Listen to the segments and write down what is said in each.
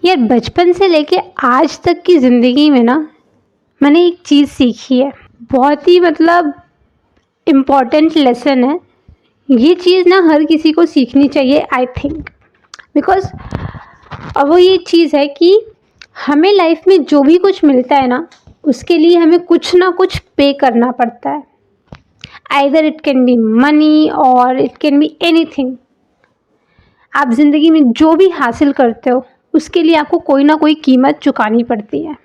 यार बचपन से लेके आज तक की ज़िंदगी में ना मैंने एक चीज़ सीखी है, बहुत ही मतलब इम्पॉर्टेंट लेसन है। ये चीज़ ना हर किसी को सीखनी चाहिए आई थिंक, बिकॉज अब वो ये चीज़ है कि हमें लाइफ में जो भी कुछ मिलता है ना, उसके लिए हमें कुछ ना कुछ पे करना पड़ता है। Either it can be money और इट कैन बी एनीथिंग। आप ज़िंदगी में जो भी हासिल करते हो उसके लिए आपको कोई ना कोई कीमत चुकानी पड़ती है।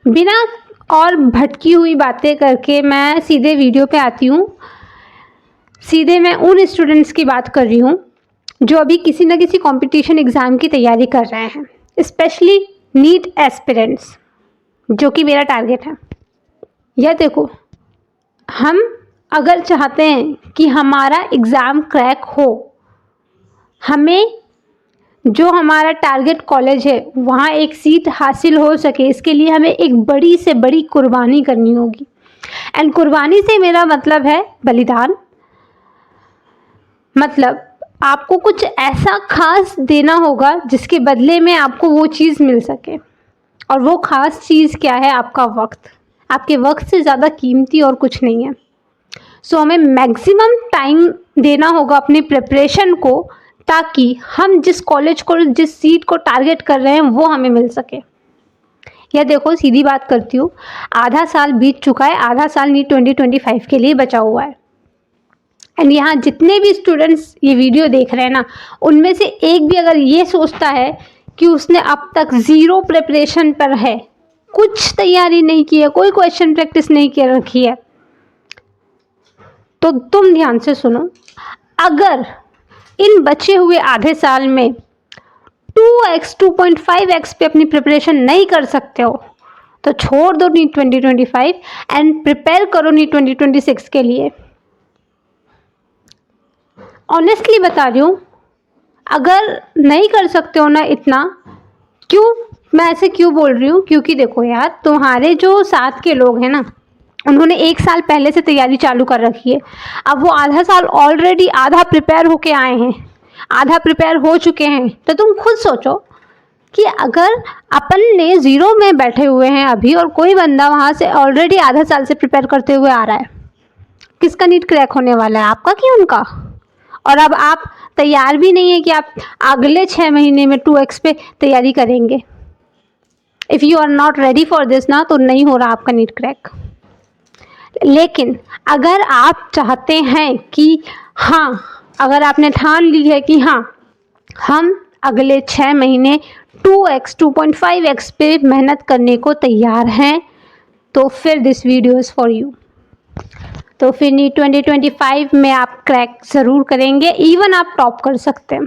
बिना और भटकी हुई बातें करके मैं सीधे वीडियो पे आती हूँ। सीधे मैं उन स्टूडेंट्स की बात कर रही हूँ जो अभी किसी न किसी कंपटीशन एग्ज़ाम की तैयारी कर रहे हैं, स्पेशली नीट एस्पिरेंट्स, जो कि मेरा टारगेट है। यह देखो, हम अगर चाहते हैं कि हमारा एग्ज़ाम क्रैक हो, हमें जो हमारा टारगेट कॉलेज है वहाँ एक सीट हासिल हो सके, इसके लिए हमें एक बड़ी से बड़ी कुर्बानी करनी होगी। एंड कुर्बानी से मेरा मतलब है बलिदान। मतलब आपको कुछ ऐसा खास देना होगा जिसके बदले में आपको वो चीज़ मिल सके। और वो खास चीज़ क्या है? आपका वक्त। आपके वक्त से ज़्यादा कीमती और कुछ नहीं है। सो हमें मैक्सिमम टाइम देना होगा अपनी प्रिपरेशन को, ताकि हम जिस कॉलेज को, जिस सीट को टारगेट कर रहे हैं वो हमें मिल सके। या देखो, सीधी बात करती हूँ, आधा साल बीत चुका है, आधा साल नीट 2025 के लिए बचा हुआ है। एंड यहाँ जितने भी स्टूडेंट्स ये वीडियो देख रहे हैं ना, उनमें से एक भी अगर ये सोचता है कि उसने अब तक ज़ीरो प्रिपरेशन पर है, कुछ तैयारी नहीं की है, कोई क्वेश्चन प्रैक्टिस नहीं कर रखी है, तो तुम ध्यान से सुनो। अगर इन बचे हुए आधे साल में 2x 2.5x पे अपनी प्रिपरेशन नहीं कर सकते हो, तो छोड़ दो नीट 2025 एंड प्रिपेयर करो नीट 2026 के लिए। ऑनेस्टली बता रही हूँ, अगर नहीं कर सकते हो ना इतना, क्यों मैं ऐसे क्यों बोल रही हूँ? क्योंकि देखो यार, तुम्हारे जो साथ के लोग हैं ना, उन्होंने एक साल पहले से तैयारी चालू कर रखी है। अब वो आधा साल ऑलरेडी आधा प्रिपेयर होके आए हैं, आधा प्रिपेयर हो चुके हैं। तो तुम खुद सोचो कि अगर अपन ने ज़ीरो में बैठे हुए हैं अभी, और कोई बंदा वहाँ से ऑलरेडी आधा साल से प्रिपेयर करते हुए आ रहा है, किसका नीट क्रैक होने वाला है? आपका कि उनका? और अब आप तैयार भी नहीं है कि आप अगले 6 महीने में 2x पे तैयारी करेंगे। If you are not ready for this ना, तो नहीं हो रहा आपका नीट क्रैक। लेकिन अगर आप चाहते हैं कि हाँ, अगर आपने ठान ली है कि हाँ, हम अगले 6 महीने 2x 2.5x पे मेहनत करने को तैयार हैं, तो फिर this video is for you. तो फिर नीट 2025 में आप क्रैक ज़रूर करेंगे। इवन आप टॉप कर सकते हैं।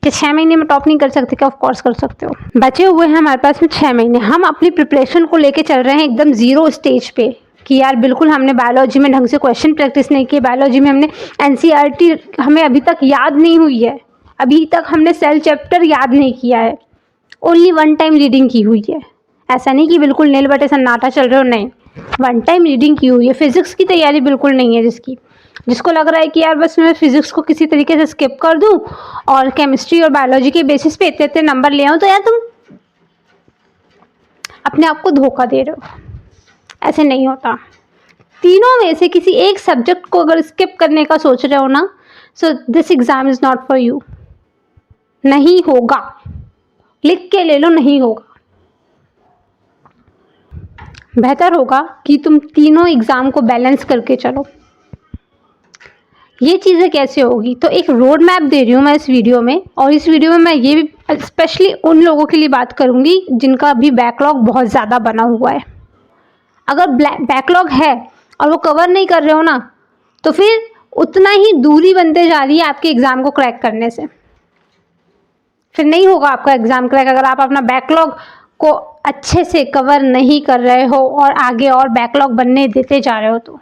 कि 6 महीने में टॉप नहीं कर सकते क्या? ऑफ कोर्स कर सकते हो। बचे हुए हैं हमारे पास में 6 महीने। हम अपनी प्रिपरेशन को लेके चल रहे हैं एकदम ज़ीरो स्टेज पे, कि यार बिल्कुल हमने बायोलॉजी में ढंग से क्वेश्चन प्रैक्टिस नहीं की। बायोलॉजी में हमने NCERT हमें अभी तक याद नहीं हुई है, अभी तक हमने सेल चैप्टर याद नहीं किया है, ओनली 1 टाइम रीडिंग की हुई है। ऐसा नहीं कि बिल्कुल नील बटे सन्नाटा चल रहे हो, नहीं, 1 टाइम रीडिंग की हुई है। फिजिक्स की तैयारी बिल्कुल नहीं है, जिसको लग रहा है कि यार बस मैं फिजिक्स को किसी तरीके से स्किप कर दूं और केमिस्ट्री और बायोलॉजी के बेसिस पे इतने इतने नंबर ले आऊं, तो यार तुम अपने आप को धोखा दे रहे हो। ऐसे नहीं होता। तीनों में से किसी एक सब्जेक्ट को अगर स्किप करने का सोच रहे हो ना, so this exam is not for you. नहीं होगा, लिख के ले लो, नहीं होगा। बेहतर होगा कि तुम तीनों एग्जाम को बैलेंस करके चलो। ये चीज़ें कैसे होगी? तो एक रोड मैप दे रही हूँ मैं इस वीडियो में, और इस वीडियो में मैं ये भी स्पेशली उन लोगों के लिए बात करूँगी जिनका अभी बैकलॉग बहुत ज़्यादा बना हुआ है। अगर बैकलॉग है और वो कवर नहीं कर रहे हो ना, तो फिर उतना ही दूरी बनते जा रही है आपके एग्ज़ाम को क्रैक करने से। फिर नहीं होगा आपका एग्ज़ाम क्रैक अगर आप अपना बैकलॉग को अच्छे से कवर नहीं कर रहे हो और आगे और बैकलॉग बनने देते जा रहे हो। तो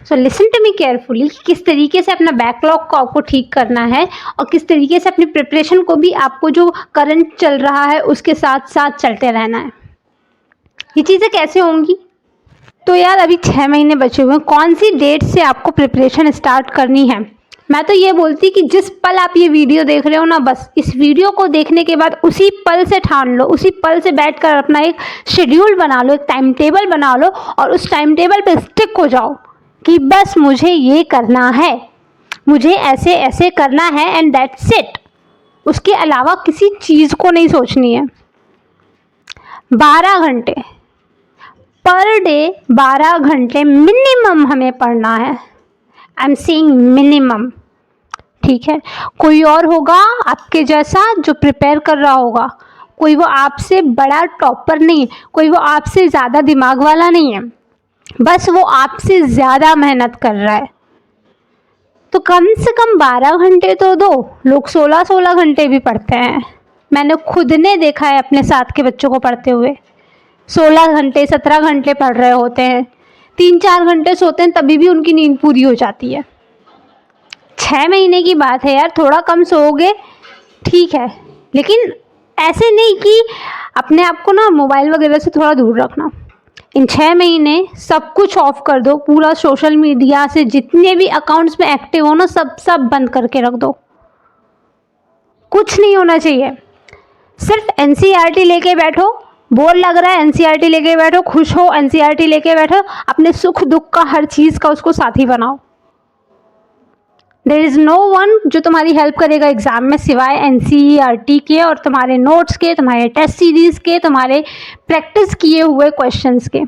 so listen to me carefully कि किस तरीके से अपना बैकलॉग को आपको ठीक करना है, और किस तरीके से अपनी प्रिपरेशन को भी आपको जो करंट चल रहा है उसके साथ साथ चलते रहना है। ये चीज़ें कैसे होंगी? तो यार अभी 6 महीने बचे हुए हैं। कौन सी डेट से आपको प्रिपरेशन स्टार्ट करनी है मैं तो ये बोलती कि जिस पल आप ये वीडियो देख रहे हो ना, बस इस वीडियो को देखने के बाद उसी पल से ठान लो, उसी पल से बैठकर अपना एक शेड्यूल बना लो, एक टाइम टेबल बना लो और उस टाइम टेबल पे स्टिक हो जाओ कि बस मुझे ये करना है, मुझे ऐसे ऐसे करना है एंड दैट्स इट। उसके अलावा किसी चीज़ को नहीं सोचनी है। 12 घंटे पर डे, 12 घंटे मिनिमम हमें पढ़ना है। आई एम सेइंग मिनिमम, ठीक है। कोई और होगा आपके जैसा जो प्रिपेयर कर रहा होगा, कोई वो आपसे बड़ा टॉपर नहीं है, कोई वो आपसे ज़्यादा दिमाग वाला नहीं है, बस वो आपसे ज़्यादा मेहनत कर रहा है। तो कम से कम 12 घंटे तो दो। लोग 16-16 घंटे भी पढ़ते हैं। मैंने खुद ने देखा है अपने साथ के बच्चों को पढ़ते हुए, 16 घंटे 17 घंटे पढ़ रहे होते हैं, 3-4 घंटे सोते हैं तभी भी उनकी नींद पूरी हो जाती है। 6 महीने की बात है यार, थोड़ा कम सोओगे ठीक है, लेकिन ऐसे नहीं कि अपने आप को ना मोबाइल वगैरह से थोड़ा दूर रखना। इन 6 महीने सब कुछ ऑफ कर दो, पूरा सोशल मीडिया से जितने भी अकाउंट्स में एक्टिव हो ना सब बंद करके रख दो। कुछ नहीं होना चाहिए, सिर्फ एनसीईआरटी लेके बैठो। बोर लग रहा है एनसीईआरटी लेके बैठो, खुश हो एनसीईआरटी लेके बैठो, अपने सुख दुख का हर चीज़ का उसको साथी बनाओ। देयर इज़ नो वन जो तुम्हारी हेल्प करेगा एग्ज़ाम में सिवाय एनसीईआरटी के और तुम्हारे नोट्स के, तुम्हारे टेस्ट सीरीज़ के, तुम्हारे प्रैक्टिस किए हुए क्वेश्चंस के।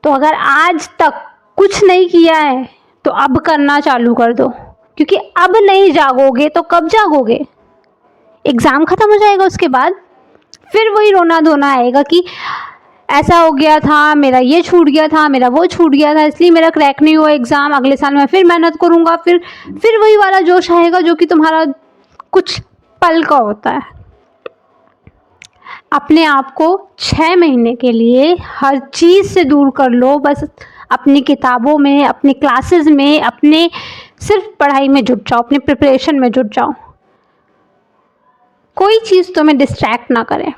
तो अगर आज तक कुछ नहीं किया है तो अब करना चालू कर दो, क्योंकि अब नहीं जागोगे तो कब जागोगे? एग्ज़ाम ख़त्म हो जाएगा, उसके बाद फिर वही रोना धोना आएगा कि ऐसा हो गया था, मेरा ये छूट गया था, मेरा वो छूट गया था, इसलिए मेरा क्रैक नहीं हुआ एग्ज़ाम, अगले साल मैं फिर मेहनत करूँगा। फिर वही वाला जोश आएगा जो कि तुम्हारा कुछ पल का होता है। अपने आप को 6 महीने के लिए हर चीज़ से दूर कर लो, बस अपनी किताबों में, अपनी क्लासेस में, अपने सिर्फ पढ़ाई में जुट जाओ, अपने प्रिपरेशन में जुट जाओ। कोई चीज़ तुम्हें डिस्ट्रैक्ट ना करे।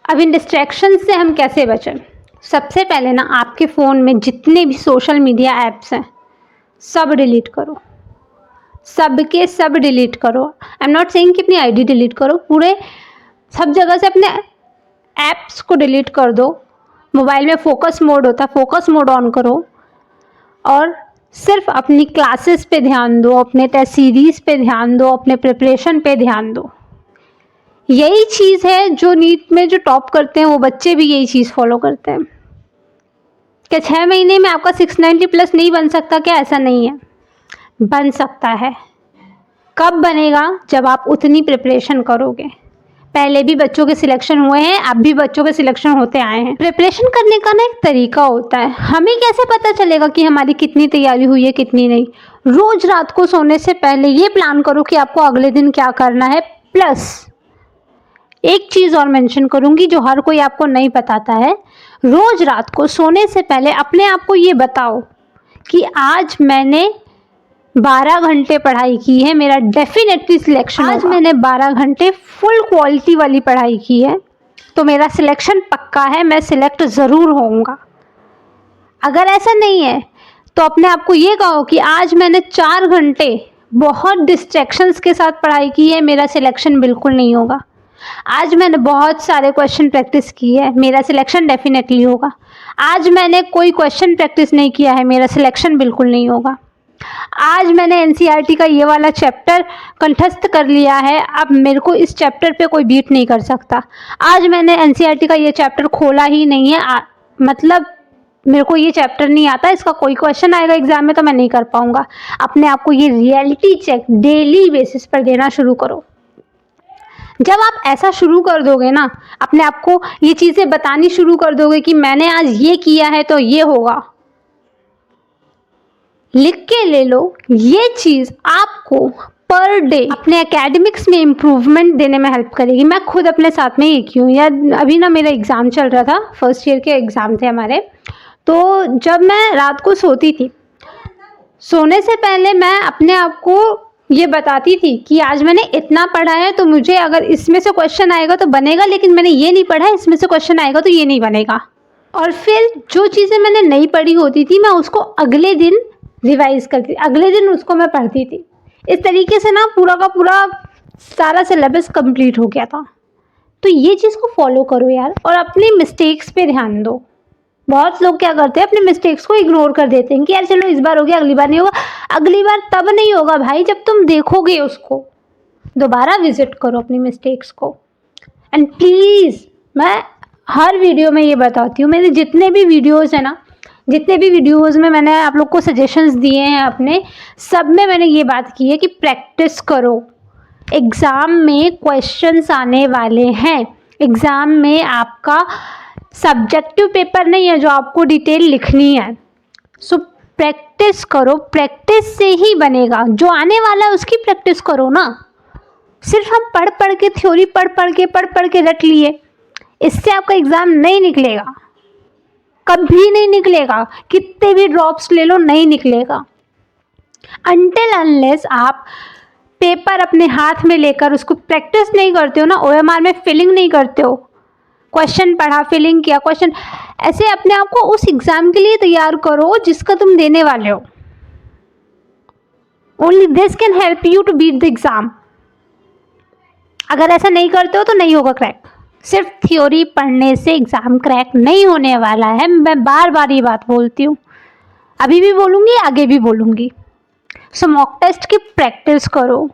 अब इन डिस्ट्रैक्शन से हम कैसे बचें? सबसे पहले ना आपके फ़ोन में जितने भी सोशल मीडिया ऐप्स हैं सब डिलीट करो, सबके सब डिलीट करो। आई एम नॉट सेइंग कि अपनी आईडी डिलीट करो, पूरे सब जगह से अपने ऐप्स को डिलीट कर दो। मोबाइल में फोकस मोड होता है, फोकस मोड ऑन करो और सिर्फ अपनी क्लासेस पे ध्यान दो, अपने टेस्ट सीरीज़ पे ध्यान दो, अपने प्रिपरेशन पे ध्यान दो। यही चीज़ है जो नीट में जो टॉप करते हैं वो बच्चे भी यही चीज़ फॉलो करते हैं। क्या 6 महीने में आपका 690 प्लस नहीं बन सकता? क्या ऐसा नहीं है, बन सकता है। कब बनेगा? जब आप उतनी प्रिपरेशन करोगे। पहले भी बच्चों के सिलेक्शन हुए हैं, अब भी बच्चों के सिलेक्शन होते आए हैं। प्रिपरेशन करने का ना एक तरीका होता है। हमें कैसे पता चलेगा कि हमारी कितनी तैयारी हुई है कितनी नहीं? रोज़ रात को सोने से पहले ये प्लान करो कि आपको अगले दिन क्या करना है। प्लस एक चीज़ और मेंशन करूँगी जो हर कोई आपको नहीं बताता है। रोज़ रात को सोने से पहले अपने आप को ये बताओ कि आज मैंने 12 घंटे पढ़ाई की है, मेरा डेफिनेटली सिलेक्शन होगा। आज मैंने 12 घंटे फुल क्वालिटी वाली पढ़ाई की है तो मेरा सिलेक्शन पक्का है, मैं सिलेक्ट ज़रूर होऊंगा। अगर ऐसा नहीं है तो अपने आप को ये कहो कि आज मैंने 4 घंटे बहुत डिस्ट्रैक्शंस के साथ पढ़ाई की है, मेरा सिलेक्शन बिल्कुल नहीं होगा। आज मैंने बहुत सारे क्वेश्चन प्रैक्टिस की है, मेरा सिलेक्शन डेफिनेटली होगा। आज मैंने कोई क्वेश्चन प्रैक्टिस नहीं किया है, मेरा सिलेक्शन बिल्कुल नहीं होगा। आज मैंने एनसीईआरटी का ये वाला चैप्टर कंठस्थ कर लिया है, अब मेरे को इस चैप्टर पे कोई बीट नहीं कर सकता। आज मैंने एनसीईआरटी का ये चैप्टर खोला ही नहीं है, मतलब मेरे को ये चैप्टर नहीं आता, इसका कोई क्वेश्चन आएगा एग्जाम में तो मैं नहीं कर पाऊंगा। अपने आप को ये रियलिटी चेक डेली बेसिस पर देना शुरू करो। जब आप ऐसा शुरू कर दोगे ना, अपने आप को ये चीज़ें बतानी शुरू कर दोगे कि मैंने आज ये किया है तो ये होगा, लिख के ले लो। ये चीज़ आपको पर डे अपने एकेडमिक्स में इम्प्रूवमेंट देने में हेल्प करेगी। मैं खुद अपने साथ में ये की हूँ यार। अभी ना मेरा एग्ज़ाम चल रहा था, फर्स्ट ईयर के एग्ज़ाम थे हमारे, तो जब मैं रात को सोती थी, सोने से पहले मैं अपने आप को ये बताती थी कि आज मैंने इतना पढ़ा है तो मुझे अगर इसमें से क्वेश्चन आएगा तो बनेगा, लेकिन मैंने ये नहीं पढ़ा है, इसमें से क्वेश्चन आएगा तो ये नहीं बनेगा। और फिर जो चीज़ें मैंने नहीं पढ़ी होती थी मैं उसको अगले दिन रिवाइज करती थी, अगले दिन उसको मैं पढ़ती थी। इस तरीके से ना पूरा का पूरा सारा सिलेबस कंप्लीट हो गया था। तो ये चीज़ को फॉलो करो यार, और अपनी मिस्टेक्स पे ध्यान दो। बहुत लोग क्या करते हैं, अपने मिस्टेक्स को इग्नोर कर देते हैं कि यार चलो इस बार हो गया, अगली बार नहीं होगा। अगली बार तब नहीं होगा भाई जब तुम देखोगे उसको। दोबारा विजिट करो अपनी मिस्टेक्स को। एंड प्लीज़, मैं हर वीडियो में ये बताती हूँ, मेरे जितने भी वीडियोस है ना, जितने भी वीडियोस में मैंने आप लोग को सजेशंस दिए हैं अपने, सब में मैंने ये बात की है कि प्रैक्टिस करो। एग्ज़ाम में क्वेश्चंस आने वाले हैं। एग्ज़ाम में आपका सब्जेक्टिव पेपर नहीं है जो आपको डिटेल लिखनी है। सो प्रैक्टिस करो, प्रैक्टिस से ही बनेगा। जो आने वाला है उसकी प्रैक्टिस करो ना। सिर्फ हम पढ़ पढ़ के, थ्योरी पढ़ पढ़ के रट लिए, इससे आपका एग्ज़ाम नहीं निकलेगा, कभी नहीं निकलेगा। कितने भी ड्रॉप्स ले लो, नहीं निकलेगा। अनटिल अनलेस आप पेपर अपने हाथ में लेकर उसको प्रैक्टिस नहीं करते हो ना, ओएमआर में फिलिंग नहीं करते हो, क्वेश्चन पढ़ा, फिलिंग किया, क्वेश्चन, ऐसे अपने आप को उस एग्ज़ाम के लिए तैयार करो जिसका तुम देने वाले हो। Only this can help you to beat the exam. अगर ऐसा नहीं करते हो तो नहीं होगा क्रैक। सिर्फ थ्योरी पढ़ने से एग्ज़ाम क्रैक नहीं होने वाला है। मैं बार बार ये बात बोलती हूँ, अभी भी बोलूँगी, आगे भी बोलूँगी। सो मॉक टेस्ट की प्रैक्टिस करो।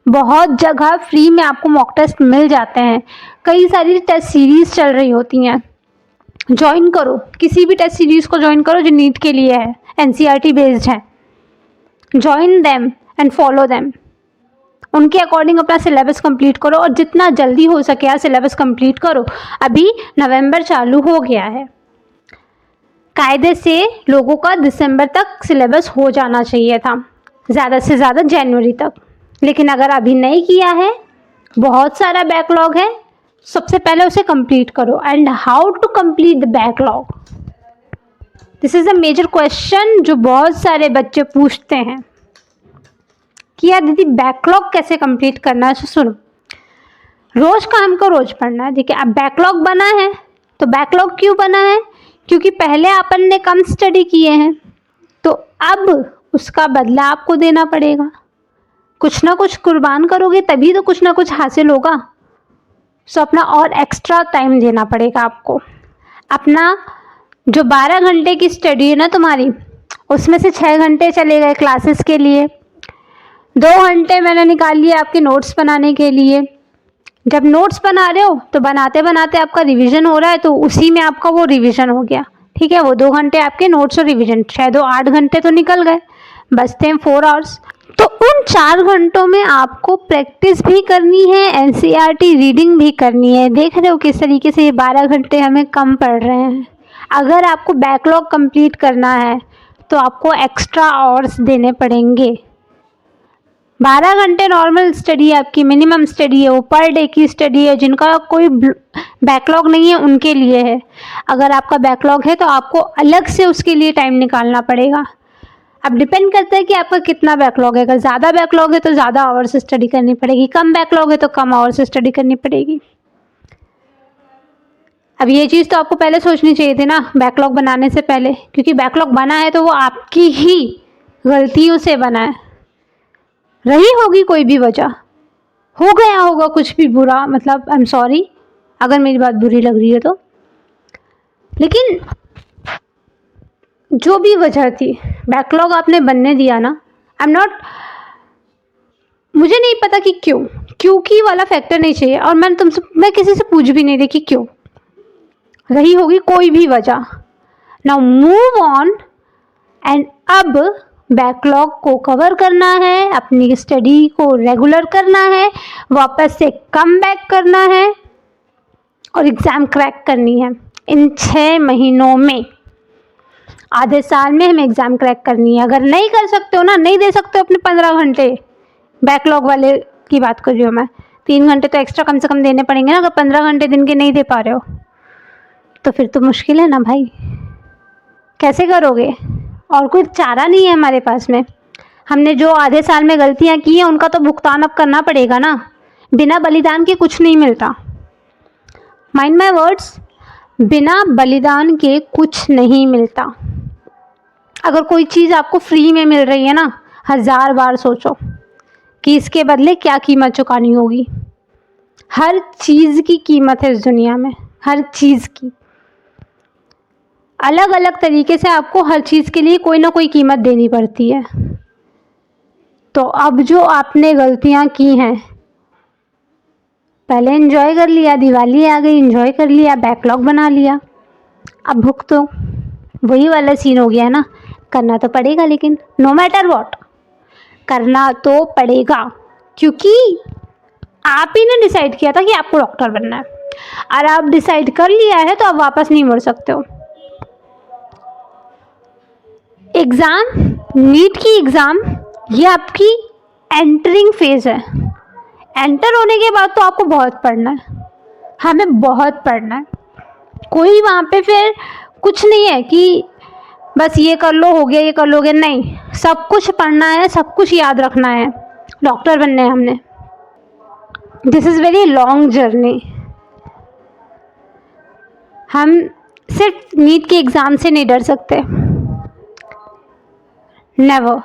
बहुत जगह फ्री में आपको मॉक टेस्ट मिल जाते हैं। कई सारी टेस्ट सीरीज़ चल रही होती हैं, ज्वाइन करो। किसी भी टेस्ट सीरीज़ को ज्वाइन करो जो नीट के लिए है, एनसीईआरटी बेस्ड है। Join them and follow them. उनके अकॉर्डिंग अपना सिलेबस कंप्लीट करो, और जितना जल्दी हो सके यार सिलेबस कंप्लीट करो। अभी नवंबर चालू हो गया है, कायदे से लोगों का दिसंबर तक सिलेबस हो जाना चाहिए था, ज़्यादा से ज़्यादा जनवरी तक। लेकिन अगर अभी नहीं किया है, बहुत सारा बैकलॉग है, सबसे पहले उसे कंप्लीट करो। And how to complete the backlog, this is a major question जो बहुत सारे बच्चे पूछते हैं कि यार दीदी बैकलॉग कैसे कंप्लीट करना है। सुनो, रोज़ काम को रोज़ पढ़ना है, ठीक है। अब बैकलॉग बना है तो बैकलॉग क्यों बना है? क्योंकि पहले अपन ने कम स्टडी किए हैं, तो अब उसका बदला आपको देना पड़ेगा। कुछ ना कुछ कुर्बान करोगे तभी तो कुछ ना कुछ हासिल होगा। सो अपना और एक्स्ट्रा टाइम देना पड़ेगा आपको। अपना जो 12 घंटे की स्टडी है ना तुम्हारी, उसमें से 6 घंटे चले गए क्लासेस के लिए, 2 घंटे मैंने निकाल लिए आपके नोट्स बनाने के लिए। जब नोट्स बना रहे हो तो बनाते बनाते आपका रिवीजन हो रहा है, तो उसी में आपका वो रिवीजन हो गया, ठीक है। वो 2 घंटे आपके नोट्स और रिवीजन, 8 घंटे तो निकल गए, बचते हैं 4 आवर्स। तो उन 4 घंटों में आपको प्रैक्टिस भी करनी है, एनसीईआरटी रीडिंग भी करनी है। देख रहे हो किस तरीके से ये 12 घंटे हमें कम पड़ रहे हैं। अगर आपको बैकलॉग कंप्लीट करना है तो आपको एक्स्ट्रा आवर्स देने पड़ेंगे। 12 घंटे नॉर्मल स्टडी है आपकी, मिनिमम स्टडी है, वो पर डे की स्टडी है। जिनका कोई बैकलॉग नहीं है उनके लिए है। अगर आपका बैकलॉग है तो आपको अलग से उसके लिए टाइम निकालना पड़ेगा। अब डिपेंड करता है कि आपका कितना बैकलॉग है। अगर ज़्यादा बैकलॉग है तो ज़्यादा आवर्स स्टडी करनी पड़ेगी, कम बैकलॉग है तो कम आवर्स स्टडी करनी पड़ेगी। अब ये चीज़ तो आपको पहले सोचनी चाहिए थी ना, बैकलॉग बनाने से पहले, क्योंकि बैकलॉग बना है तो वो आपकी ही गलतियों से बना है। रही होगी कोई भी वजह, हो गया होगा कुछ भी बुरा, मतलब आई एम सॉरी अगर मेरी बात बुरी लग रही है तो। लेकिन जो भी वजह थी, बैकलॉग आपने बनने दिया ना। आई एम नॉट, मुझे नहीं पता कि क्योंकि वाला फैक्टर नहीं चाहिए, और मैं किसी से पूछ भी नहीं रही कि क्यों रही होगी कोई भी वजह। Now move on. एंड अब बैकलॉग को कवर करना है, अपनी स्टडी को रेगुलर करना है, वापस से कम बैक करना है और एग्ज़ाम क्रैक करनी है। इन 6 महीनों में, आधे साल में हमें एग्ज़ाम क्रैक करनी है। अगर नहीं कर सकते हो ना, नहीं दे सकते हो अपने 15 घंटे, बैकलॉग वाले की बात कर रही हूँ मैं, 3 घंटे तो एक्स्ट्रा कम से कम देने पड़ेंगे ना। अगर 15 घंटे दिन के नहीं दे पा रहे हो तो फिर तो मुश्किल है ना भाई, कैसे करोगे? और कोई चारा नहीं है हमारे पास में। हमने जो आधे साल में गलतियाँ की हैं उनका तो भुगतान अब करना पड़ेगा ना। बिना बलिदान के कुछ नहीं मिलता। माइंड माय वर्ड्स, बिना बलिदान के कुछ नहीं मिलता। अगर कोई चीज़ आपको फ्री में मिल रही है ना, 1000 बार सोचो कि इसके बदले क्या कीमत चुकानी होगी। हर चीज़ की कीमत है इस दुनिया में, हर चीज़ की। अलग अलग तरीके से आपको हर चीज़ के लिए कोई ना कोई कीमत देनी पड़ती है। तो अब जो आपने गलतियाँ की हैं, पहले एंजॉय कर लिया, दिवाली आ गई, एंजॉय कर लिया, बैकलॉग बना लिया, अब भुगतो। वही वाला सीन हो गया है ना। करना तो पड़ेगा, लेकिन नो मैटर व्हाट करना तो पड़ेगा, क्योंकि आप ही ने डिसाइड किया था कि आपको डॉक्टर बनना है, और आप डिसाइड कर लिया है तो आप वापस नहीं मुड़ सकते हो। एग्ज़ाम, नीट की एग्ज़ाम, ये आपकी एंटरिंग फेज़ है। एंटर होने के बाद तो आपको बहुत पढ़ना है, हमें बहुत पढ़ना है। कोई वहाँ पे फिर कुछ नहीं है कि बस ये कर लो हो गया, ये कर लोगे, नहीं, सब कुछ पढ़ना है, सब कुछ याद रखना है। डॉक्टर बनना है हमने। This is very long journey. हम सिर्फ नीट के एग्ज़ाम से नहीं डर सकते, नेवर।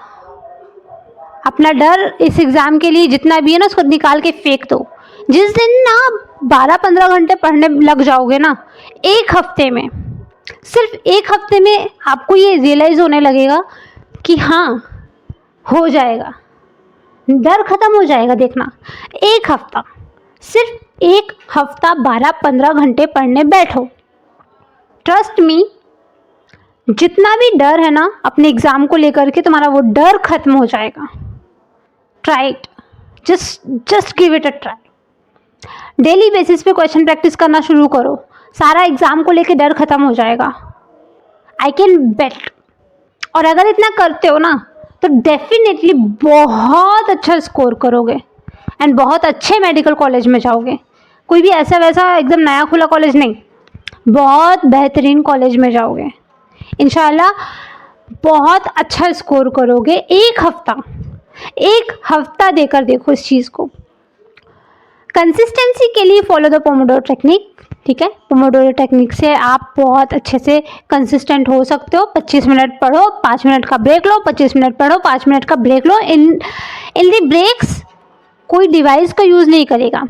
अपना डर इस एग्ज़ाम के लिए जितना भी है ना, उसको निकाल के फेंक दो। जिस दिन ना 12-15 घंटे पढ़ने लग जाओगे ना, एक हफ्ते में, सिर्फ एक हफ्ते में आपको ये रियलाइज़ होने लगेगा कि हाँ, हो जाएगा, डर ख़त्म हो जाएगा। देखना, एक हफ्ता, सिर्फ एक हफ्ता 12-15 घंटे पढ़ने बैठो, ट्रस्ट मी, जितना भी डर है ना अपने एग्ज़ाम को लेकर के, तुम्हारा वो डर ख़त्म हो जाएगा। Try it, just give it a try. Daily basis पे क्वेश्चन प्रैक्टिस करना शुरू करो, सारा एग्ज़ाम को लेके डर ख़त्म हो जाएगा, आई कैन बेट। और अगर इतना करते हो ना तो डेफिनेटली बहुत अच्छा स्कोर करोगे एंड बहुत अच्छे मेडिकल कॉलेज में जाओगे। कोई भी ऐसा वैसा एकदम नया खुला कॉलेज नहीं, बहुत बेहतरीन कॉलेज में जाओगे इंशाल्लाह, बहुत अच्छा स्कोर करोगे। एक हफ्ता देकर देखो इस चीज़ को। कंसिस्टेंसी के लिए फॉलो द पोमोडोरो टेक्निक, ठीक है। पोमोडोरो टेक्निक से आप बहुत अच्छे से कंसिस्टेंट हो सकते हो। 25 मिनट पढ़ो, 5 मिनट का ब्रेक लो, 25 मिनट पढ़ो, 5 मिनट का ब्रेक लो। इन दी ब्रेक्स कोई डिवाइस का यूज़ नहीं करेगा।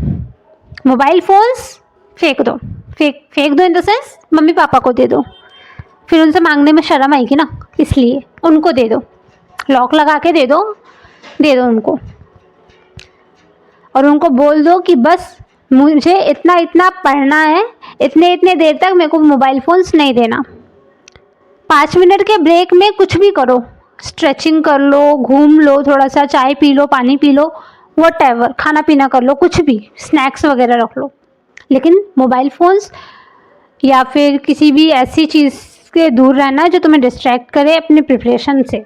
मोबाइल फ़ोन्स फेंक दो, फेंक दो in the sense mummy papa को दे दो, फिर उनसे मांगने में शर्म आएगी ना, इसलिए उनको दे दो, लॉक लगा के दे दो उनको, और उनको बोल दो कि बस मुझे इतना इतना पढ़ना है, इतने इतने देर तक मेरे को मोबाइल फ़ोन्स नहीं देना। 5 मिनट के ब्रेक में कुछ भी करो, स्ट्रेचिंग कर लो, घूम लो, थोड़ा सा चाय पी लो, पानी पी लो, व्हाटएवर, खाना पीना कर लो, कुछ भी, स्नैक्स वगैरह रख लो, लेकिन मोबाइल फ़ोन्स या फिर किसी भी ऐसी चीज़ से दूर रहना जो तुम्हें डिस्ट्रैक्ट करे अपने प्रिपरेशन से।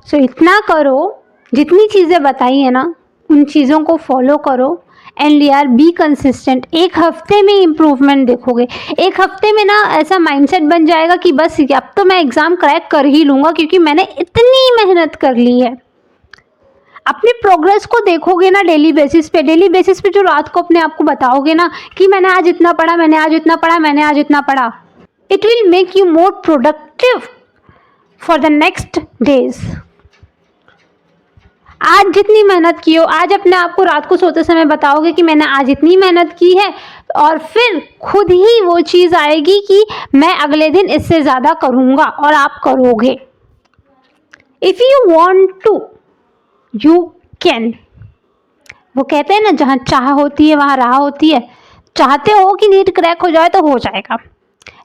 सो इतना करो, जितनी चीज़ें बताई है ना उन चीज़ों को फॉलो करो एंड यार बी कंसिस्टेंट। एक हफ्ते में इम्प्रूवमेंट देखोगे। एक हफ्ते में ना ऐसा माइंडसेट बन जाएगा कि बस अब तो मैं एग्ज़ाम क्रैक कर ही लूँगा, क्योंकि मैंने इतनी मेहनत कर ली है। अपनी प्रोग्रेस को देखोगे ना डेली बेसिस पे जो रात को अपने आप को बताओगे ना कि मैंने आज इतना पढ़ा, मैंने आज इतना पढ़ा, मैंने आज इतना पढ़ा, it will make you more productive for the next days. आज जितनी मेहनत की हो, आज अपने आप को रात को सोते समय बताओगे कि मैंने आज इतनी मेहनत की है, और फिर खुद ही वो चीज़ आएगी कि मैं अगले दिन इससे ज़्यादा करूँगा, और आप करोगे। If you want to you can. वो कहते हैं ना, जहाँ चाह होती है वहाँ राह होती है। चाहते हो कि नीट क्रैक हो जाए तो हो जाएगा,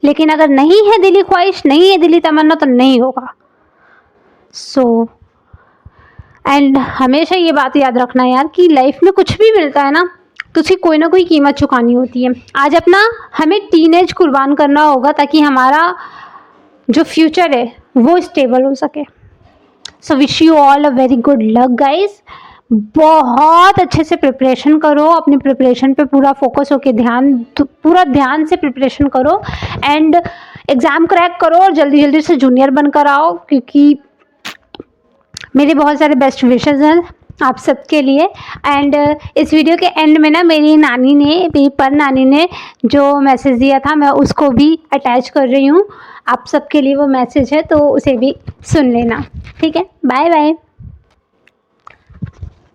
लेकिन अगर नहीं है दिली ख्वाहिश, नहीं है दिली तमन्ना, तो नहीं होगा। सो एंड हमेशा ये बात याद रखना यार कि लाइफ में कुछ भी मिलता है ना तो उसकी कोई ना कोई कीमत चुकानी होती है। आज अपना हमें टीनेज कुर्बान करना होगा ताकि हमारा जो फ्यूचर है वो स्टेबल हो सके। So wish you all a very good luck guys. बहुत अच्छे से प्रिपरेशन करो, अपनी प्रिपरेशन पे पूरा फोकस होके पूरा ध्यान से प्रिपरेशन करो एंड एग्ज़ाम क्रैक करो और जल्दी जल्दी से जूनियर बनकर आओ, क्योंकि मेरे बहुत सारे बेस्ट विशेज़ हैं आप सबके लिए। एंड इस वीडियो के एंड में ना मेरी पर नानी ने जो मैसेज दिया था मैं उसको भी अटैच कर रही हूँ। आप सबके लिए वो मैसेज है, तो उसे भी सुन लेना। ठीक है, बाय बाय।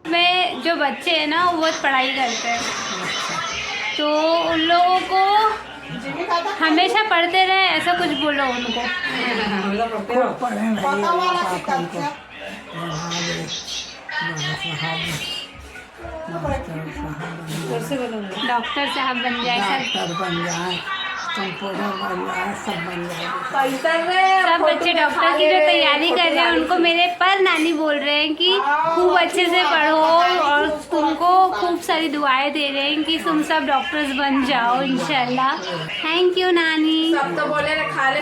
में जो बच्चे हैं ना वो बहुत पढ़ाई करते हैं, तो उन लोगों को हमेशा पढ़ते रहे ऐसा कुछ बोलो उनको। डॉक्टर साहब बन जाए, सब बच्चे डॉक्टर की जो तैयारी कर रहे हैं उनको मेरे पर नानी बोल रहे हैं कि खूब अच्छे से पढ़ो, और तुमको खूब सारी दुआएं दे रहे हैं कि तुम सब डॉक्टर्स बन जाओ इंशाल्लाह। थैंक यू नानी। सब तो बोले खा ले।